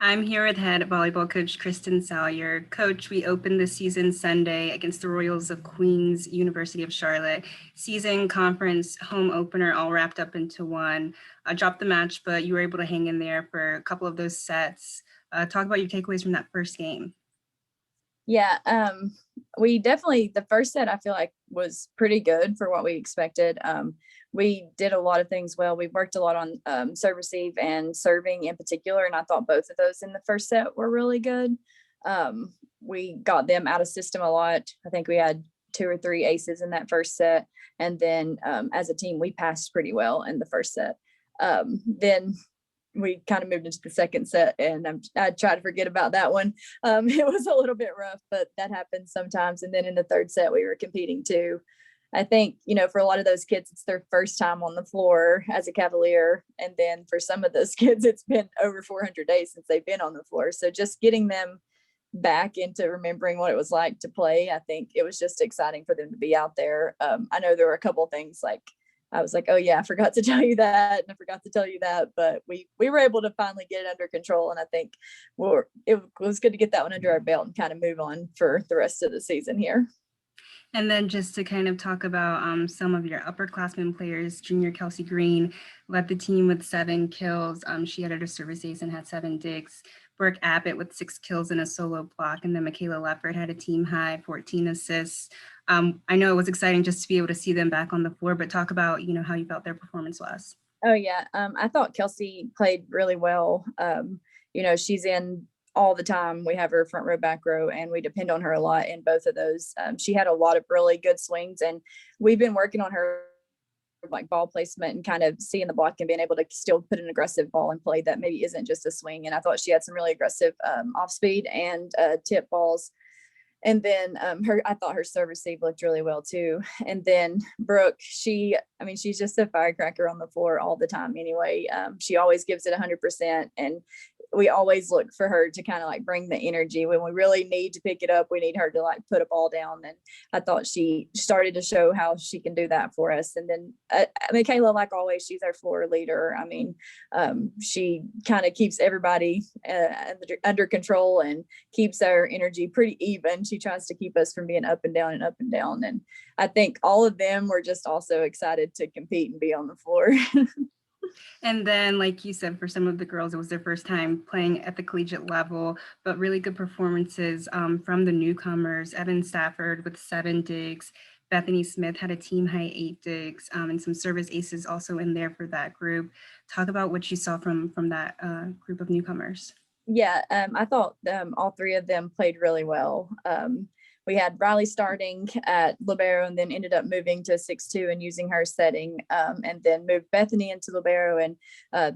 I'm here with head volleyball coach Kristen Salyer. Coach, we opened the season Sunday against the Royals of Queens University of Charlotte. Season, conference, home opener all wrapped up into one. Dropped the match, but you were able to hang in there for a couple of those sets. Talk about your takeaways from that first game. Yeah, we definitely, the first set I feel like was pretty good for what we expected. We did a lot of things well. We worked a lot on serve receive and serving in particular, and I thought both of those in the first set were really good. We got them out of system a lot. I think we had 2 or 3 aces in that first set, and then as a team we passed pretty well in the first set. Then we kind of moved into the second set, and I try to forget about that one. It was a little bit rough, but that happens sometimes. And then in the third set, we were competing too. I think, for a lot of those kids, it's their first time on the floor as a Cavalier. And then for some of those kids, it's been over 400 days since they've been on the floor. So just getting them back into remembering what it was like to play, I think it was just exciting for them to be out there. I know there were a couple of things like, I was like, oh yeah, I forgot to tell you that, and I forgot to tell you that, but we were able to finally get it under control, and I think it was good to get that one under our belt and kind of move on for the rest of the season here. And then just to kind of talk about some of your upperclassmen players, junior Kelsey Green led the team with 7 kills. She had a service ace and had 7 digs. Brooke Abbott with 6 kills and a solo block. And then Michaela Leffert had a team high 14 assists. I know it was exciting just to be able to see them back on the floor, but talk about, how you felt their performance was. Oh yeah. I thought Kelsey played really well. She's in all the time. We have her front row, back row, and we depend on her a lot in both of those. She had a lot of really good swings, and we've been working on her like ball placement and kind of seeing the block and being able to still put an aggressive ball in play that maybe isn't just a swing. And I thought she had some really aggressive off speed and tip balls. And then I thought her serve receive looked really well too. And then Brooke, she's just a firecracker on the floor all the time anyway. She always gives it 100%. And we always look for her to kind of like bring the energy when we really need to pick it up. We need her to like put a ball down. And I thought she started to show how she can do that for us. And then Michaela, like always, she's our floor leader. She kind of keeps everybody under control and keeps our energy pretty even. She tries to keep us from being up and down and up and down. And I think all of them were just also excited to compete and be on the floor. And then, like you said, for some of the girls, it was their first time playing at the collegiate level, but really good performances from the newcomers. Evan Stafford with 7 digs. Bethany Smith had a team high 8 digs, and some service aces also in there for that group. Talk about what you saw from that group of newcomers. Yeah, I thought all 3 of them played really well. We had Riley starting at libero and then ended up moving to 6-2 and using her setting, and then moved Bethany into libero. And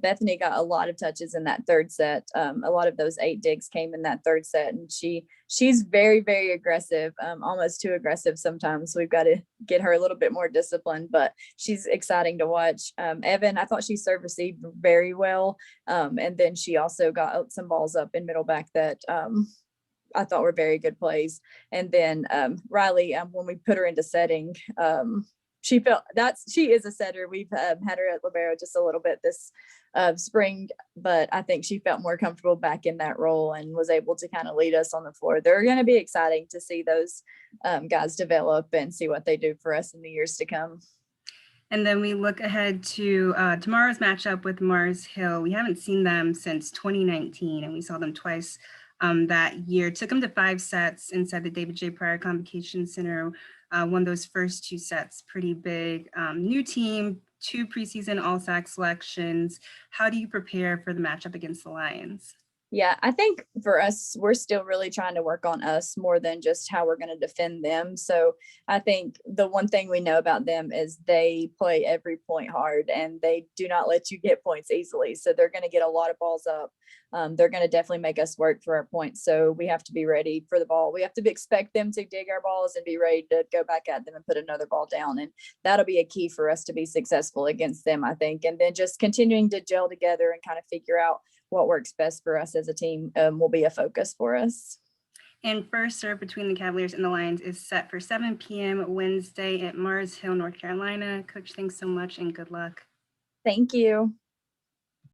Bethany got a lot of touches in that third set. A lot of those 8 digs came in that third set, and she's very, very aggressive, almost too aggressive sometimes. We've got to get her a little bit more disciplined, but she's exciting to watch. Evan, I thought she serve received very well, and then she also got some balls up in middle back that I thought were very good plays. And then Riley, when we put her into setting, she is a setter. We've had her at libero just a little bit this spring, but I think she felt more comfortable back in that role and was able to kind of lead us on the floor. They're going to be exciting to see those guys develop and see what they do for us in the years to come. And then we look ahead to tomorrow's matchup with Mars Hill. We haven't seen them since 2019, and we saw them twice that year. Took them to 5 sets inside the David J. Pryor Convocation Center. Won those first 2 sets pretty big. New team, 2 preseason All-SAC selections. How do you prepare for the matchup against the Lions? Yeah, I think for us, we're still really trying to work on us more than just how we're going to defend them. So I think the one thing we know about them is they play every point hard, and they do not let you get points easily. So they're going to get a lot of balls up. They're going to definitely make us work for our points. So we have to be ready for the ball. We have to expect them to dig our balls and be ready to go back at them and put another ball down. And that'll be a key for us to be successful against them, I think. And then just continuing to gel together and kind of figure out what works best for us as a team will be a focus for us. And first serve between the Cavaliers and the Lions is set for 7 p.m. Wednesday at Mars Hill, North Carolina. Coach, thanks so much and good luck. Thank you.